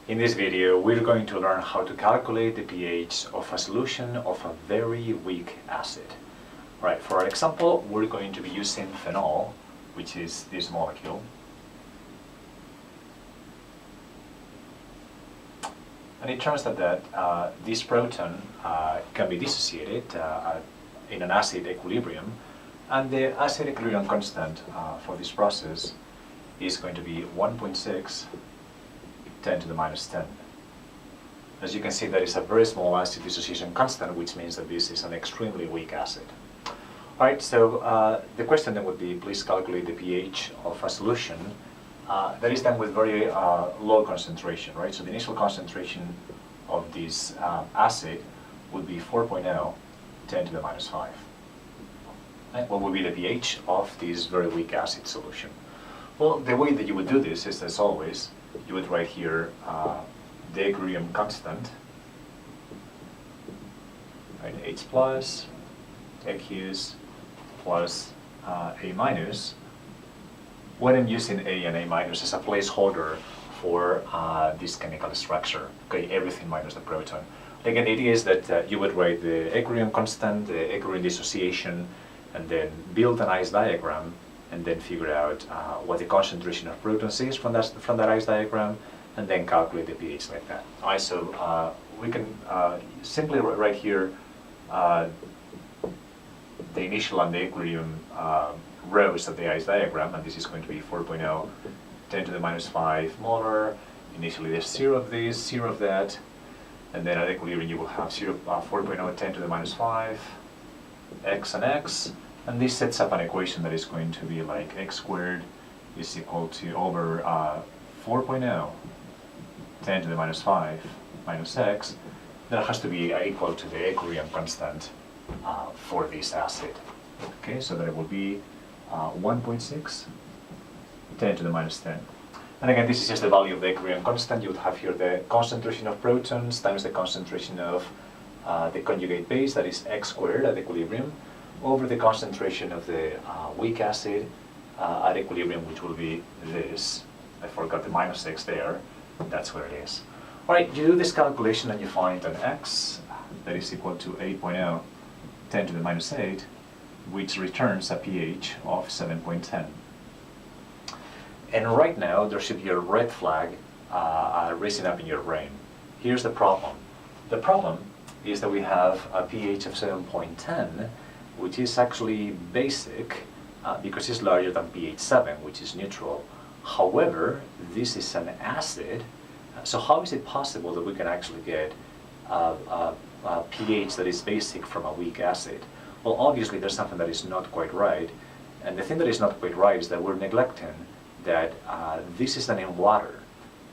In this video, we're going to learn how to calculate the pH of a solution of a very weak acid. Right, for our example, we're going to be using phenol, which is this molecule. And it turns out that this proton can be dissociated in an acid equilibrium, and the acid equilibrium constant for this process is going to be 1.6 10 to the minus 10. As you can see, that is a very small acid dissociation constant, which means that this is an extremely weak acid. All right, so the question then would be, please calculate the pH of a solution that is done with very low concentration, right? So the initial concentration of this acid would be 4.0 10 to the minus 5. Right? What would be the pH of this very weak acid solution? Well, the way that you would do this is, as always, you would write here the equilibrium constant, right? H plus, aqueous plus A minus. When I'm using A and A minus as a placeholder for this chemical structure, okay, everything minus the proton. Again, the idea is that you would write the equilibrium constant, the equilibrium dissociation, and then build an ice diagram, and then figure out what the concentration of protons is from that ice diagram, and then calculate the pH like that. All right, so we can simply write here the initial and the equilibrium rows of the ice diagram, and this is going to be 4.0 10 to the minus 5 molar. Initially there's 0 of this, 0 of that, and then at equilibrium you will have 4.0 10 to the minus 5, x and x. And this sets up an equation that is going to be like x squared is equal to over 4.0 10 to the minus 5 minus x. That has to be equal to the equilibrium constant for this acid. Okay, so that it will be 1.6 10 to the minus 10. And again, this is just the value of the equilibrium constant. You would have here the concentration of protons times the concentration of the conjugate base, that is x squared at equilibrium, over the concentration of the weak acid at equilibrium, which will be this. I forgot the minus x there. That's where it is. All right, you do this calculation and you find an x that is equal to 8.0 10 to the minus 8, which returns a pH of 7.10. And right now, there should be a red flag raising up in your brain. Here's the problem. The problem is that we have a pH of 7.10, which is actually basic because it's larger than pH 7, which is neutral. However, this is an acid, so how is it possible that we can actually get a pH that is basic from a weak acid? Well, obviously there's something that is not quite right, and the thing that is not quite right is that we're neglecting that this is done in water,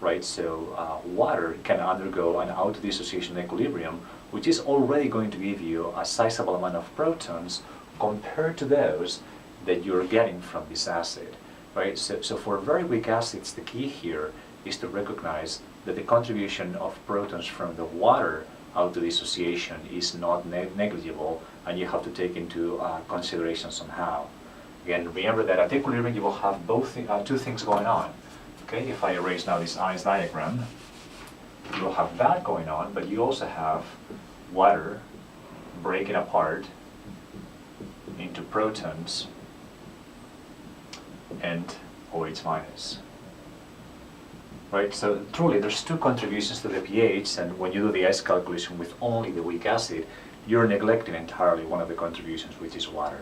right? So water can undergo an autodissociation equilibrium, which is already going to give you a sizable amount of protons compared to those that you're getting from this acid, right? So for very weak acids, the key here is to recognize that the contribution of protons from the water autodissociation is not negligible, and you have to take into consideration somehow. Again, remember that at equilibrium you will have two things going on. Okay, if I erase now this ice diagram, you will have that going on, but you also have water breaking apart into protons and OH minus. Right, so truly there's two contributions to the pH, and when you do the ice calculation with only the weak acid, you're neglecting entirely one of the contributions, which is water.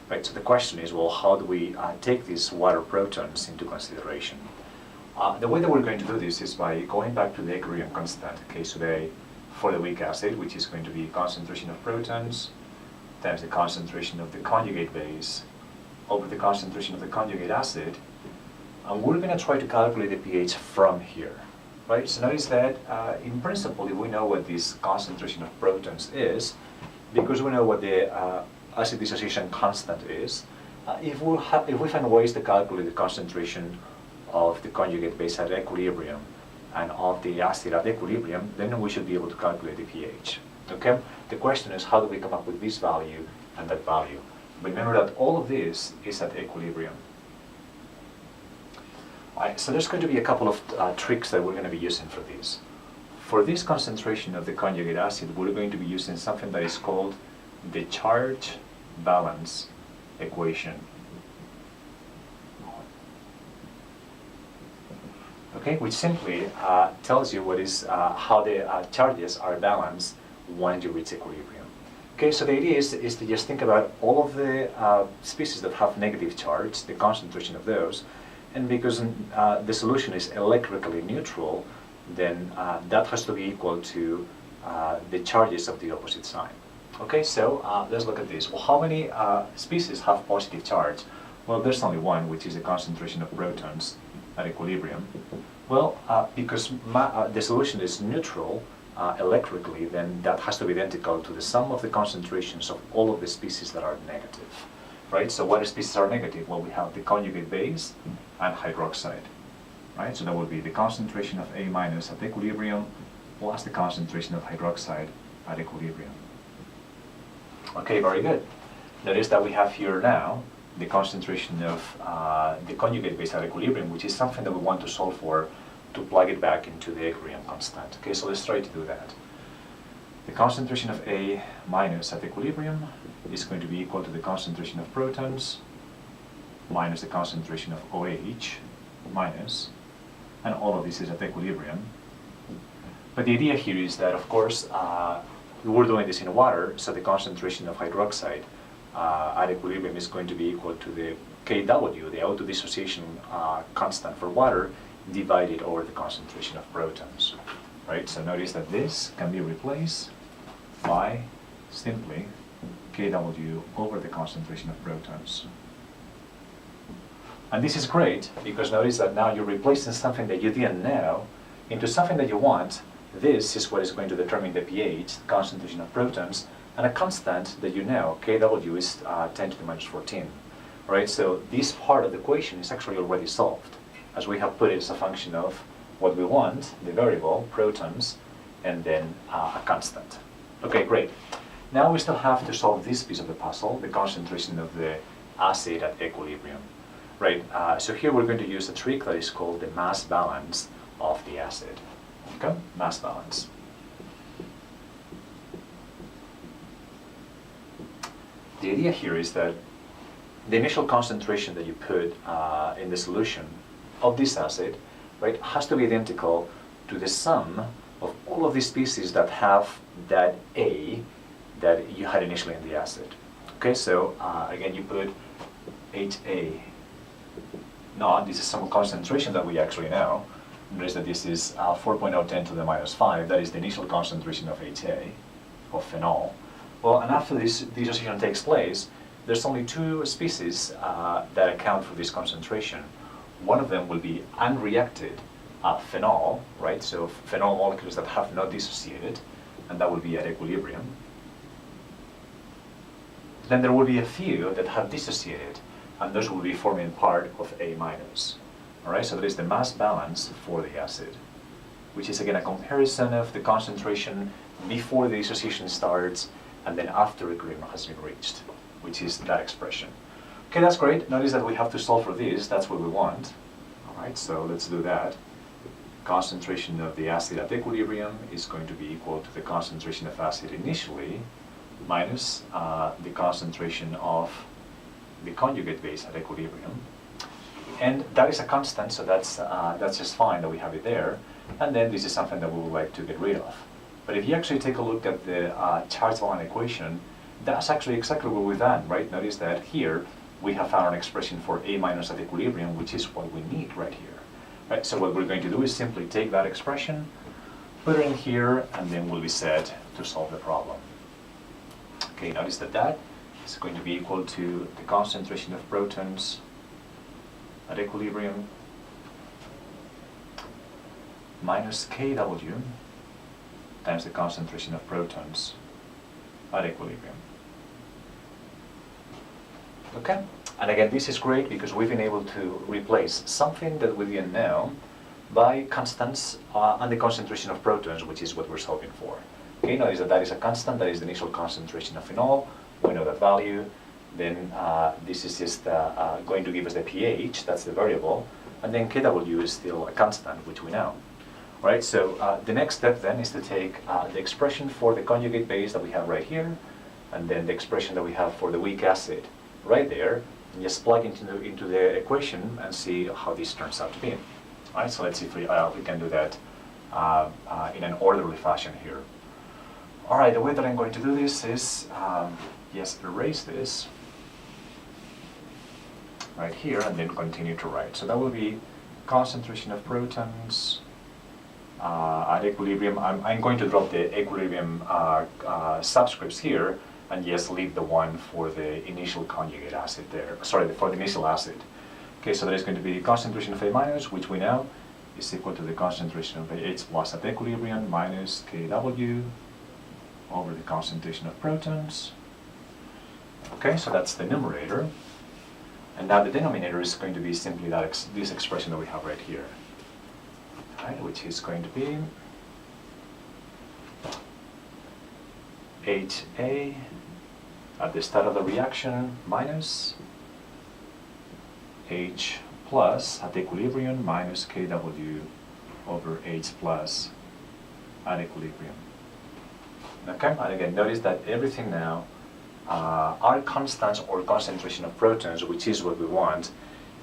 Right, so the question is, well, how do we take these water protons into consideration? The way that we're going to do this is by going back to the equilibrium constant. Okay, so for the weak acid, which is going to be concentration of protons times the concentration of the conjugate base over the concentration of the conjugate acid, and we're going to try to calculate the pH from here. Right, so notice that in principle, if we know what this concentration of protons is, because we know what the acid dissociation constant is, if we find ways to calculate the concentration of the conjugate base at equilibrium and of the acid at equilibrium, then we should be able to calculate the pH. Okay? The question is, how do we come up with this value and that value? Remember that all of this is at equilibrium. Right, so there's going to be a couple of tricks that we're going to be using for this. For this concentration of the conjugate acid, we're going to be using something that is called the charge balance equation. Okay, which simply tells you what is how the charges are balanced when you reach equilibrium. Okay, so the idea is to just think about all of the species that have negative charge, the concentration of those, and because the solution is electrically neutral, then that has to be equal to the charges of the opposite sign. Okay, so let's look at this. Well, how many species have positive charge? Well, there's only one, which is the concentration of protons at equilibrium. Well, because the solution is neutral electrically, then that has to be identical to the sum of the concentrations of all of the species that are negative. Right? So what species are negative? Well, we have the conjugate base and hydroxide. Right? So that would be the concentration of A minus at equilibrium plus the concentration of hydroxide at equilibrium. Okay, very good. Notice that we have here now the concentration of the conjugate base at equilibrium, which is something that we want to solve for to plug it back into the equilibrium constant. Okay, so let's try to do that. The concentration of A minus at equilibrium is going to be equal to the concentration of protons minus the concentration of OH minus, and all of this is at equilibrium. But the idea here is that, of course, we're doing this in water, so the concentration of hydroxide at equilibrium is going to be equal to the Kw, the autodissociation constant for water, divided over the concentration of protons. Right? So notice that this can be replaced by simply Kw over the concentration of protons. And this is great because notice that now you're replacing something that you didn't know into something that you want. This is what is going to determine the pH, the concentration of protons, and a constant that you know, Kw is 10 to the minus 14. Right? So this part of the equation is actually already solved, as we have put it as a function of what we want, the variable, protons, and then a constant. Okay, great. Now we still have to solve this piece of the puzzle, the concentration of the acid at equilibrium. Right, so here we're going to use a trick that is called the mass balance of the acid. Okay, mass balance. The idea here is that the initial concentration that you put in the solution of this acid, right, has to be identical to the sum of all of the species that have that A that you had initially in the acid. Okay, so again, you put HA. No, this is some concentration that we actually know. Notice that this is 4.010 to the minus 5. That is the initial concentration of HA, of phenol. Well, and after this dissociation takes place, there's only two species that account for this concentration. One of them will be unreacted phenol, right? So phenol molecules that have not dissociated, and that will be at equilibrium. Then there will be a few that have dissociated, and those will be forming part of A minus. All right, so that is the mass balance for the acid, which is again a comparison of the concentration before the dissociation starts and then after equilibrium has been reached, which is that expression. Okay, that's great. Notice that we have to solve for this. That's what we want. All right, so let's do that. Concentration of the acid at equilibrium is going to be equal to the concentration of acid initially minus the concentration of the conjugate base at equilibrium. And that is a constant, so that's just fine that we have it there. And then this is something that we would like to get rid of. But if you actually take a look at the charge balance equation, that's actually exactly what we've done, right? Notice that here we have found an expression for A minus at equilibrium, which is what we need right here. Right? So what we're going to do is simply take that expression, put it in here, and then we'll be set to solve the problem. Okay, notice that that is going to be equal to the concentration of protons at equilibrium minus Kw times the concentration of protons at equilibrium. Okay? And again, this is great because we've been able to replace something that we didn't know by constants and the concentration of protons, which is what we're solving for. Okay, notice that that is a constant, that is the initial concentration of phenol. We know that value. Then this is just going to give us the pH, that's the variable. and then Kw is still a constant, which we know. Right, so the next step then is to take the expression for the conjugate base that we have right here, and then the expression that we have for the weak acid right there, and just plug into the equation and see how this turns out to be. All right, so let's see if we can do that in an orderly fashion here. All right, the way that I'm going to do this is just erase this right here and then continue to write. So that will be concentration of protons at equilibrium. I'm going to drop the equilibrium subscripts here and just leave the one for the initial conjugate acid there. Sorry, for the initial acid. Okay, so there is going to be concentration of A minus, which we know is equal to the concentration of H plus at equilibrium minus Kw over the concentration of protons. Okay, so that's the numerator. And now the denominator is going to be simply that this expression that we have right here. Right, which is going to be HA at the start of the reaction minus H plus at equilibrium minus Kw over H plus at equilibrium. Okay, and again, notice that everything now are constants or concentration of protons, which is what we want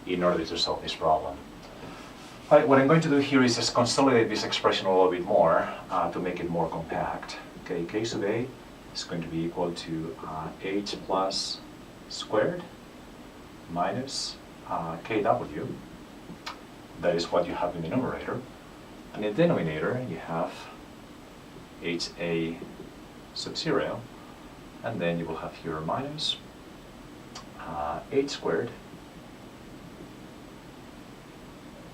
in order to solve this problem. All right, what I'm going to do here is just consolidate this expression a little bit more to make it more compact. Okay, K sub A is going to be equal to H plus squared minus Kw. That is what you have in the numerator. And in the denominator, you have HA sub 0, and then you will have here minus H squared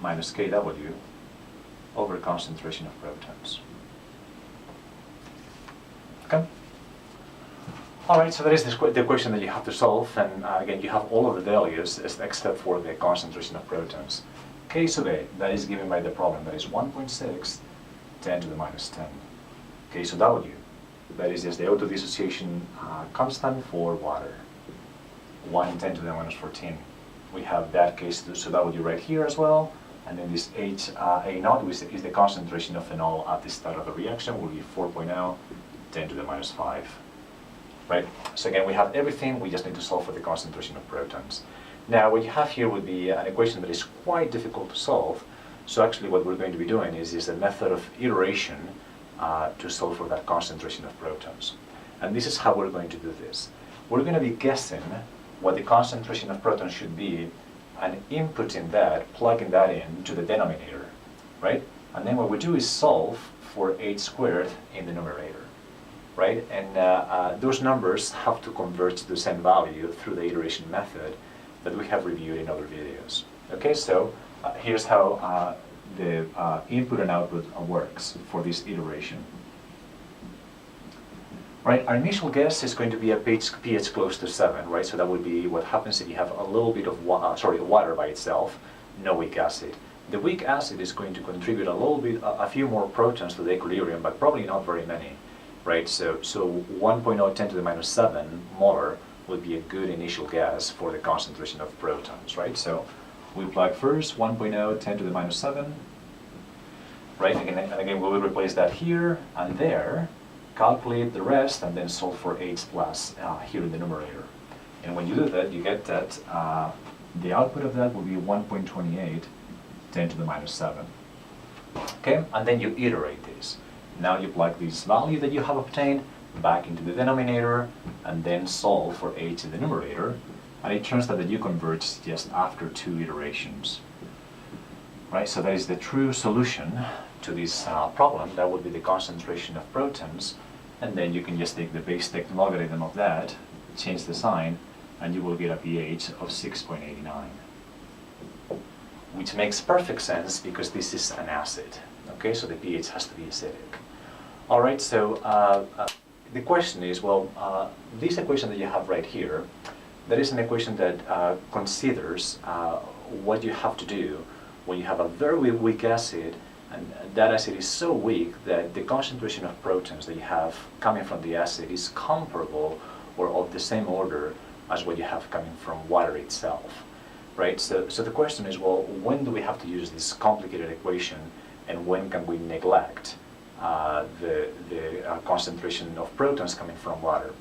minus Kw over concentration of protons. Okay? Alright, so that is the question that you have to solve, and again, you have all of the values except for the concentration of protons. K sub A, that is given by the problem, that is 1.6, 10 to the minus 10. K sub W, that is just the autodissociation constant for water, 1 10 to the minus 14. We have that K sub W right here as well, and then this A naught is the concentration of phenol at the start of the reaction, will be 4.0, 10 to the minus 5. Right? So again, we have everything, we just need to solve for the concentration of protons. Now, what you have here would be an equation that is quite difficult to solve. So actually what we're going to be doing is a method of iteration to solve for that concentration of protons. And this is how we're going to do this. We're going to be guessing what the concentration of protons should be and inputting that, plugging that in to the denominator, right? And then what we do is solve for H squared in the numerator, right? And those numbers have to converge to the same value through the iteration method that we have reviewed in other videos. Okay, so here's how the input and output works for this iteration. Right, our initial guess is going to be a pH close to 7, right? So that would be what happens if you have a little bit of water by itself, no weak acid. The weak acid is going to contribute a little bit, a few more protons to the equilibrium, but probably not very many, right? So 1.0 10 to the minus 7 molar would be a good initial guess for the concentration of protons, right? So we plug first 1.0 10 to the minus 7, right? And again, we will replace that here and there, calculate the rest, and then solve for H plus here in the numerator. And when you do that, you get that the output of that will be 1.28 10 to the minus 7. Okay, and then you iterate this. Now you plug this value that you have obtained back into the denominator, and then solve for H in the numerator, and it turns out that you converge just after 2 iterations. Right, so that is the true solution to this problem. That would be the concentration of protons, and then you can just take the base 10 logarithm of that, change the sign, and you will get a pH of 6.89. Which makes perfect sense because this is an acid. Okay, so the pH has to be acidic. All right, so the question is, well, this equation that you have right here, that is an equation that considers what you have to do when you have a very weak acid, and that acid is so weak that the concentration of protons that you have coming from the acid is comparable or of the same order as what you have coming from water itself. right? So the question is, well, when do we have to use this complicated equation, and when can we neglect the concentration of protons coming from water?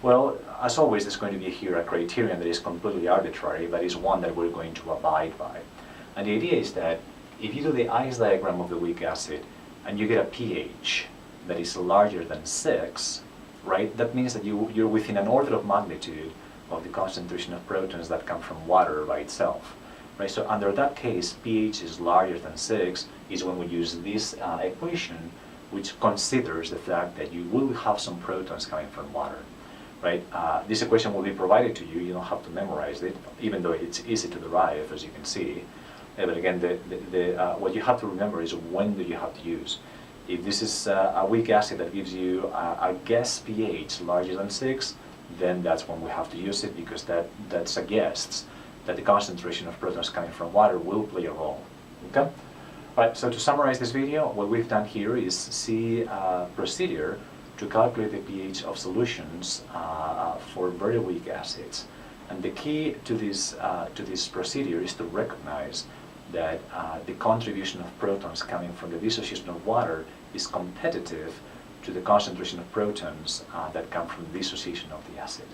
Well, as always, there's going to be here a criterion that is completely arbitrary, but is one that we're going to abide by. And the idea is that if you do the ice diagram of the weak acid and you get a pH that is larger than 6, right, that means that you're within an order of magnitude of the concentration of protons that come from water by itself. Right? So under that case, pH is larger than 6 is when we use this equation, which considers the fact that you will have some protons coming from water. Right? This equation will be provided to you. You don't have to memorize it, even though it's easy to derive, as you can see. But again, what you have to remember is when do you have to use. If this is a weak acid that gives you a guess pH larger than 6, then that's when we have to use it, because that suggests that the concentration of protons coming from water will play a role. Okay? All right, so to summarize this video, what we've done here is see a procedure to calculate the pH of solutions for very weak acids. And the key to this procedure is to recognize that the contribution of protons coming from the dissociation of water is competitive to the concentration of protons that come from the dissociation of the acid.